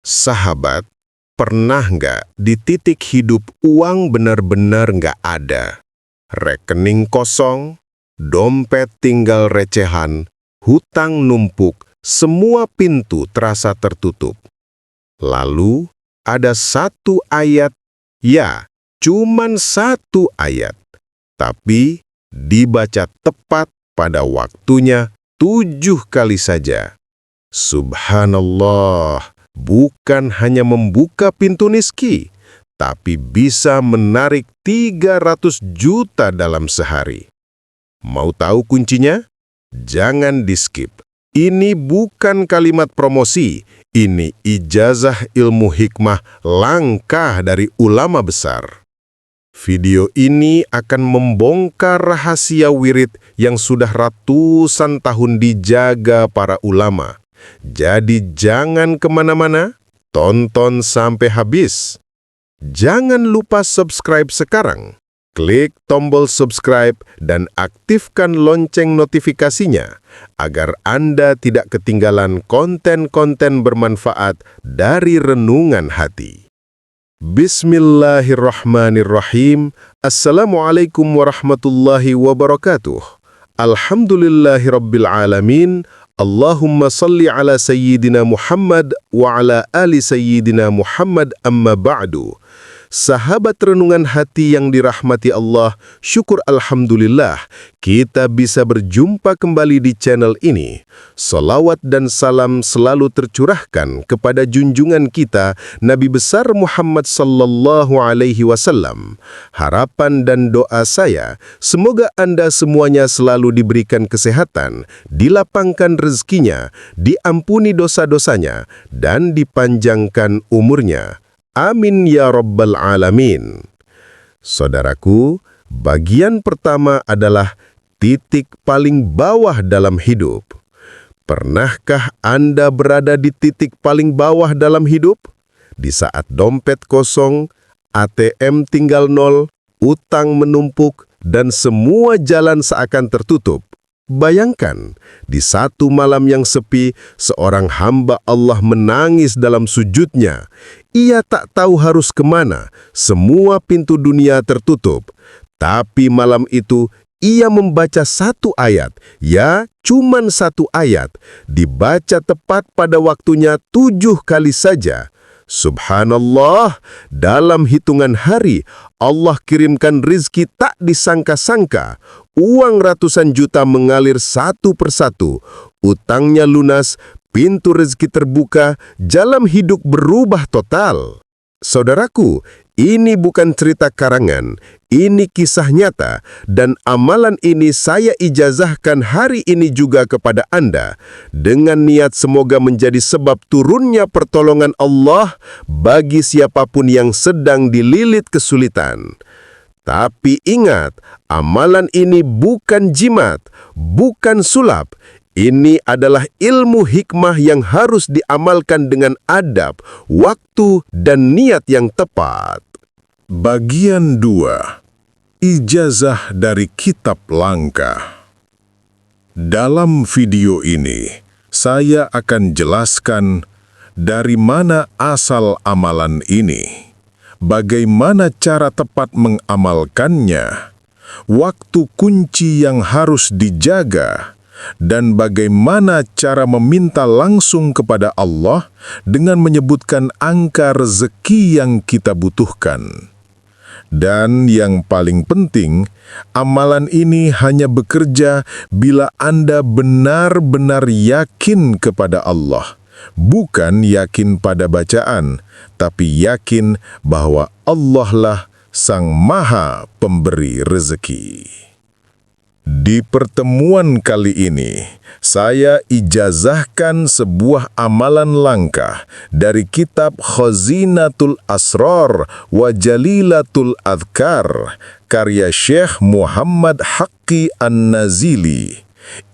Sahabat, pernah nggak di titik hidup uang benar-benar nggak ada? Rekening kosong, dompet tinggal recehan, hutang numpuk, semua pintu terasa tertutup. Lalu ada satu ayat, ya, cuman satu ayat. Tapi dibaca tepat pada waktunya 7 kali saja. Subhanallah. Bukan hanya membuka pintu nizki, tapi bisa menarik 300 juta dalam sehari. Mau tahu kuncinya? Jangan di-skip. Ini bukan kalimat promosi, ini ijazah ilmu hikmah langkah dari ulama besar. Video ini akan membongkar rahasia wirid yang sudah ratusan tahun dijaga para ulama. Jadi jangan kemana-mana, tonton sampai habis. Jangan lupa subscribe sekarang. Klik tombol subscribe dan aktifkan lonceng notifikasinya agar Anda tidak ketinggalan konten-konten bermanfaat dari renungan hati. Bismillahirrahmanirrahim. Assalamualaikum warahmatullahi wabarakatuh. Alhamdulillahirabbil alamin. Allahumma salli ala Sayyidina Muhammad wa ala ali Sayyidina Muhammad amma ba'du. Sahabat renungan hati yang dirahmati Allah, syukur Alhamdulillah, kita bisa berjumpa kembali di channel ini. Salawat dan salam selalu tercurahkan kepada junjungan kita, Nabi besar Muhammad sallallahu alaihi wasallam. Harapan dan doa saya, semoga Anda semuanya selalu diberikan kesehatan, dilapangkan rezekinya, diampuni dosa-dosanya, dan dipanjangkan umurnya. Amin ya rabbal alamin. Saudaraku, bagian pertama adalah titik paling bawah dalam hidup. Pernahkah Anda berada di titik paling bawah dalam hidup? Di saat dompet kosong, ATM tinggal nol, utang menumpuk, dan semua jalan seakan tertutup. Bayangkan, di satu malam yang sepi, seorang hamba Allah menangis dalam sujudnya. Ia tak tahu harus kemana, semua pintu dunia tertutup. Tapi malam itu, ia membaca satu ayat, ya, cuman satu ayat, dibaca tepat pada waktunya 7 kali saja. Subhanallah, dalam hitungan hari, Allah kirimkan rizki tak disangka-sangka. Uang ratusan juta mengalir satu persatu. Utangnya lunas, pintu rezeki terbuka, jalan hidup berubah total. Saudaraku, ini bukan cerita karangan, ini kisah nyata, dan amalan ini saya ijazahkan hari ini juga kepada Anda, dengan niat semoga menjadi sebab turunnya pertolongan Allah bagi siapapun yang sedang dililit kesulitan. Tapi ingat, amalan ini bukan jimat, bukan sulap. Ini adalah ilmu hikmah yang harus diamalkan dengan adab, waktu, dan niat yang tepat. Bagian 2. Ijazah dari Kitab Langkah. Dalam video ini, saya akan jelaskan dari mana asal amalan ini, bagaimana cara tepat mengamalkannya, waktu kunci yang harus dijaga, dan bagaimana cara meminta langsung kepada Allah dengan menyebutkan angka rezeki yang kita butuhkan. Dan yang paling penting, amalan ini hanya bekerja bila Anda benar-benar yakin kepada Allah. Bukan yakin pada bacaan, tapi yakin bahwa Allah lah Sang Maha Pemberi Rezeki. Di pertemuan kali ini, saya ijazahkan sebuah amalan langkah dari kitab Khazinatul Asrar wa Jalilatul Adhkar, karya Syekh Muhammad Haqqi An-Nazili.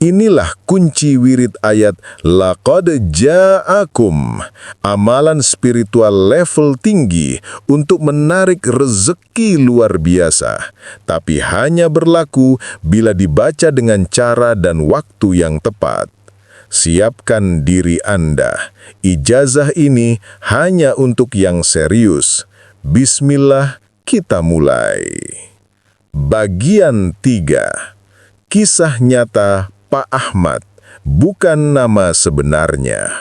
Inilah kunci wirid ayat Laqad ja'akum, amalan spiritual level tinggi untuk menarik rezeki luar biasa, tapi hanya berlaku bila dibaca dengan cara dan waktu yang tepat. Siapkan diri Anda. Ijazah ini hanya untuk yang serius. Bismillah, kita mulai. Bagian 3. Kisah nyata Pak Ahmad, bukan nama sebenarnya.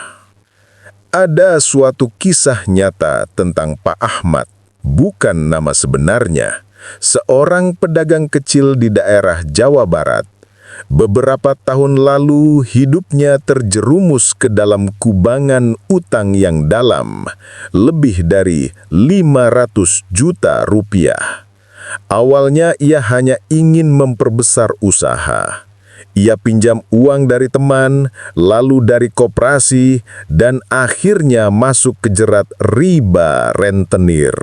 Ada suatu kisah nyata tentang Pak Ahmad, bukan nama sebenarnya. Seorang pedagang kecil di daerah Jawa Barat. Beberapa tahun lalu hidupnya terjerumus ke dalam kubangan utang yang dalam, lebih dari 500 juta rupiah. Awalnya ia hanya ingin memperbesar usaha. Ia pinjam uang dari teman, lalu dari koperasi, dan akhirnya masuk ke jerat riba rentenir.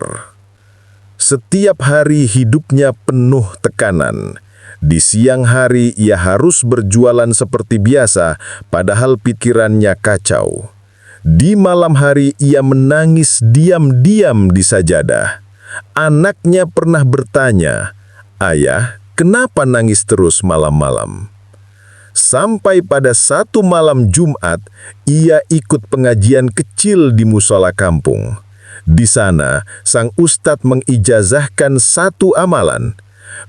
Setiap hari hidupnya penuh tekanan. Di siang hari ia harus berjualan seperti biasa, padahal pikirannya kacau. Di malam hari ia menangis diam-diam di sajadah. Anaknya pernah bertanya, "Ayah, kenapa nangis terus malam-malam?" Sampai pada satu malam Jumat, ia ikut pengajian kecil di musola kampung. Di sana, sang ustadz mengijazahkan satu amalan.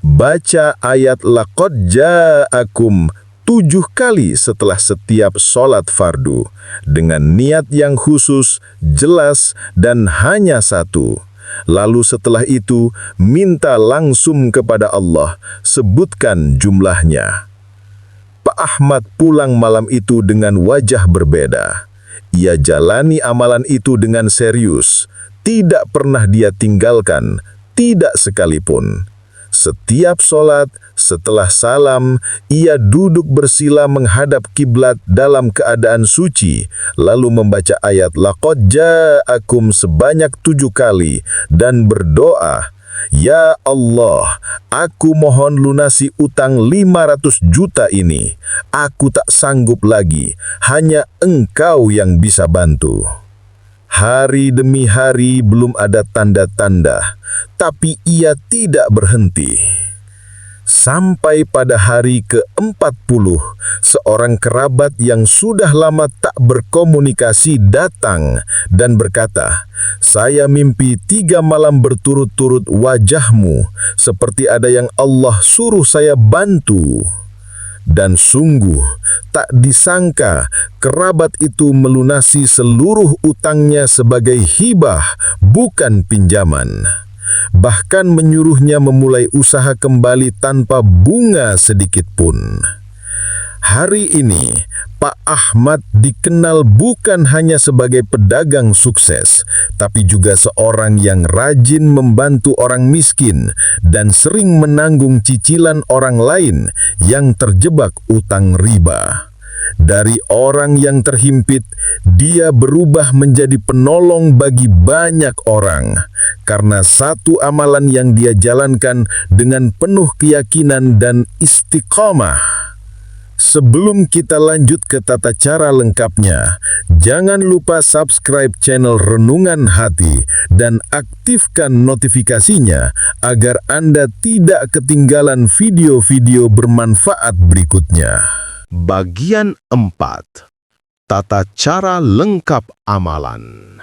Baca ayat laqad ja'akum 7 kali setelah setiap sholat fardu, dengan niat yang khusus, jelas, dan hanya satu. Lalu setelah itu, minta langsung kepada Allah, sebutkan jumlahnya. Pak Ahmad pulang malam itu dengan wajah berbeda. Ia jalani amalan itu dengan serius. Tidak pernah dia tinggalkan, tidak sekalipun. Setiap sholat, setelah salam, ia duduk bersila menghadap kiblat dalam keadaan suci, lalu membaca ayat laqad ja'akum sebanyak 7 kali, dan berdoa, "Ya Allah, aku mohon lunasi utang 500 juta ini. Aku tak sanggup lagi, hanya Engkau yang bisa bantu." Hari demi hari belum ada tanda-tanda, tapi ia tidak berhenti. Sampai pada hari ke-40, seorang kerabat yang sudah lama tak berkomunikasi datang dan berkata, "Saya mimpi 3 malam berturut-turut wajahmu, seperti ada yang Allah suruh saya bantu." Dan sungguh, tak disangka kerabat itu melunasi seluruh utangnya sebagai hibah, bukan pinjaman. Bahkan menyuruhnya memulai usaha kembali tanpa bunga sedikit pun. Hari ini, Pak Ahmad dikenal bukan hanya sebagai pedagang sukses, tapi juga seorang yang rajin membantu orang miskin dan sering menanggung cicilan orang lain yang terjebak utang riba. Dari orang yang terhimpit, dia berubah menjadi penolong bagi banyak orang, karena satu amalan yang dia jalankan dengan penuh keyakinan dan istiqamah. Sebelum kita lanjut ke tata cara lengkapnya, jangan lupa subscribe channel Renungan Hati dan aktifkan notifikasinya agar Anda tidak ketinggalan video-video bermanfaat berikutnya. Bagian 4. Tata cara lengkap amalan.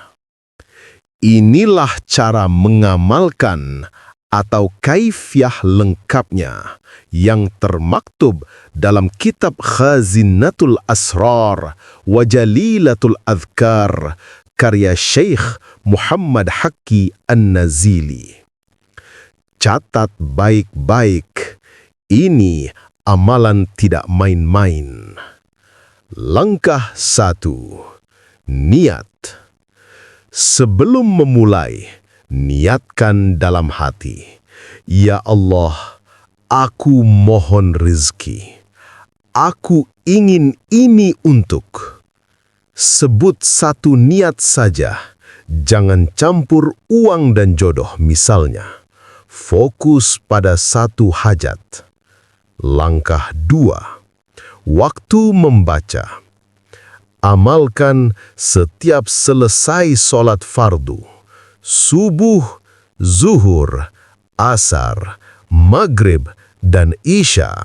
Inilah cara mengamalkan atau kaifiyah lengkapnya yang termaktub dalam kitab Khazinatul Asrar wa Jalilatul Adhkar karya Syekh Muhammad Haqqi An-Nazili. Catat baik-baik, ini amalan tidak main-main. Langkah 1. Niat. Sebelum memulai, niatkan dalam hati, "Ya Allah, aku mohon rezeki. Aku ingin ini untuk." Sebut satu niat saja, jangan campur uang dan jodoh misalnya. Fokus pada satu hajat. Langkah 2. Waktu membaca. Amalkan setiap selesai sholat fardu. Subuh, zuhur, asar, maghrib, dan isya.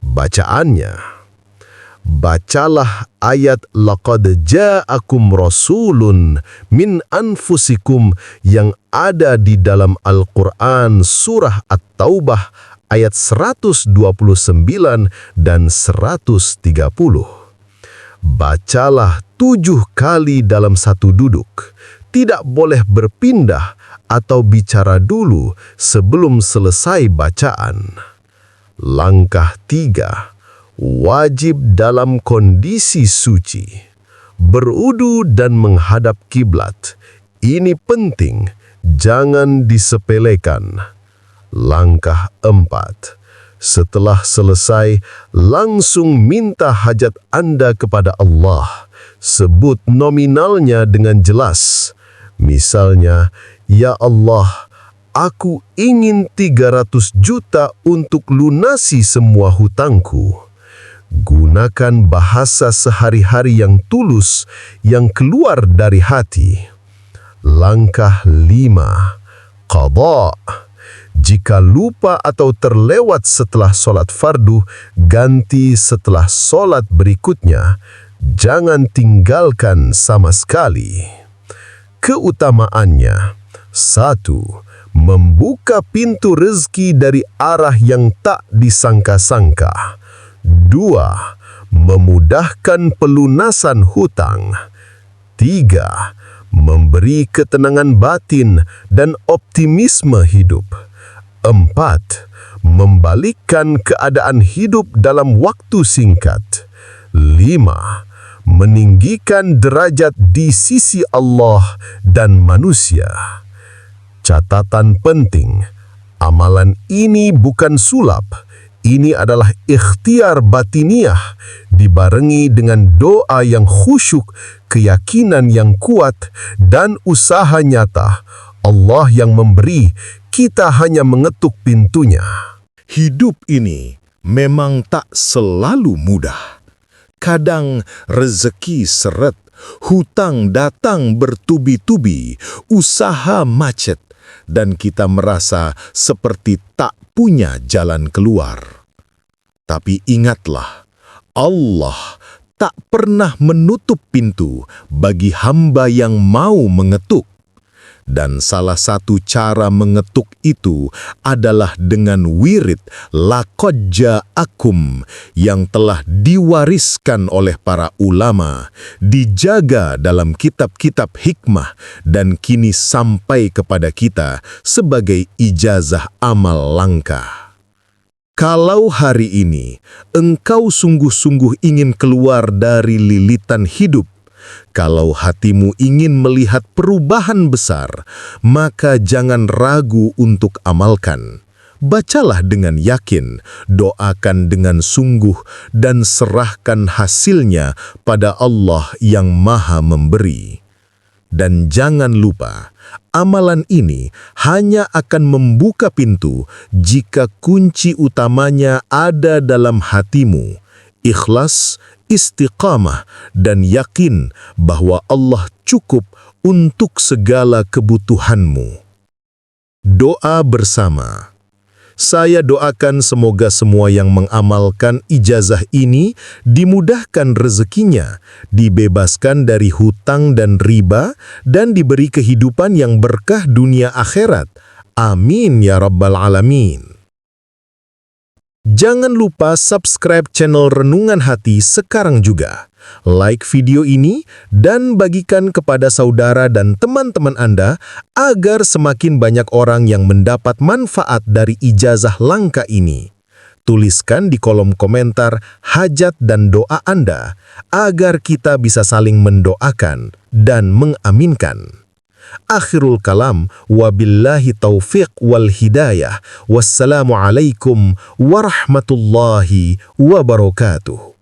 Bacaannya: Bacalah ayat laqad ja'akum rasulun min anfusikum yang ada di dalam Al-Quran surah At-Taubah ayat 129 dan 130. Bacalah 7 kali dalam satu duduk. Tidak boleh berpindah atau bicara dulu sebelum selesai bacaan. Langkah 3. Wajib dalam kondisi suci. Berudu dan menghadap kiblat. Ini penting, jangan disepelekan. Langkah 4. Setelah selesai, langsung minta hajat Anda kepada Allah. Sebut nominalnya dengan jelas. Misalnya, "Ya Allah, aku ingin 300 juta untuk lunasi semua hutangku." Gunakan bahasa sehari-hari yang tulus, yang keluar dari hati. Langkah 5. Qadha. Jika lupa atau terlewat setelah solat fardu, ganti setelah solat berikutnya. Jangan tinggalkan sama sekali. Keutamaannya: 1. Membuka pintu rezeki dari arah yang tak disangka-sangka. 2. Memudahkan pelunasan hutang. 3. Memberi ketenangan batin dan optimisme hidup. 4. Membalikkan keadaan hidup dalam waktu singkat. 5. Meninggikan derajat di sisi Allah dan manusia. Catatan penting, amalan ini bukan sulap. Ini adalah ikhtiar batiniah, dibarengi dengan doa yang khusyuk, keyakinan yang kuat, dan usaha nyata. Allah yang memberi, kita hanya mengetuk pintunya. Hidup ini memang tak selalu mudah. Kadang rezeki seret, hutang datang bertubi-tubi, usaha macet, dan kita merasa seperti tak punya jalan keluar. Tapi ingatlah, Allah tak pernah menutup pintu bagi hamba yang mau mengetuk. Dan salah satu cara mengetuk itu adalah dengan wirid laqad ja'akum yang telah diwariskan oleh para ulama, dijaga dalam kitab-kitab hikmah, dan kini sampai kepada kita sebagai ijazah amal langkah. Kalau hari ini engkau sungguh-sungguh ingin keluar dari lilitan hidup, kalau hatimu ingin melihat perubahan besar, maka jangan ragu untuk amalkan. Bacalah dengan yakin, doakan dengan sungguh, dan serahkan hasilnya pada Allah yang Maha Memberi. Dan jangan lupa, amalan ini hanya akan membuka pintu jika kunci utamanya ada dalam hatimu. Ikhlas, istiqamah, dan yakin bahwa Allah cukup untuk segala kebutuhanmu. Doa bersama. Saya doakan semoga semua yang mengamalkan ijazah ini dimudahkan rezekinya, dibebaskan dari hutang dan riba, dan diberi kehidupan yang berkah dunia akhirat. Amin ya Rabbal Alamin. Jangan lupa subscribe channel Renungan Hati sekarang juga. Like video ini dan bagikan kepada saudara dan teman-teman Anda agar semakin banyak orang yang mendapat manfaat dari ijazah langka ini. Tuliskan di kolom komentar hajat dan doa Anda agar kita bisa saling mendoakan dan mengaminkan. Akhirul kalam, wabillahi taufiq wal hidayah. Wassalamualaikum warahmatullahi wabarakatuh.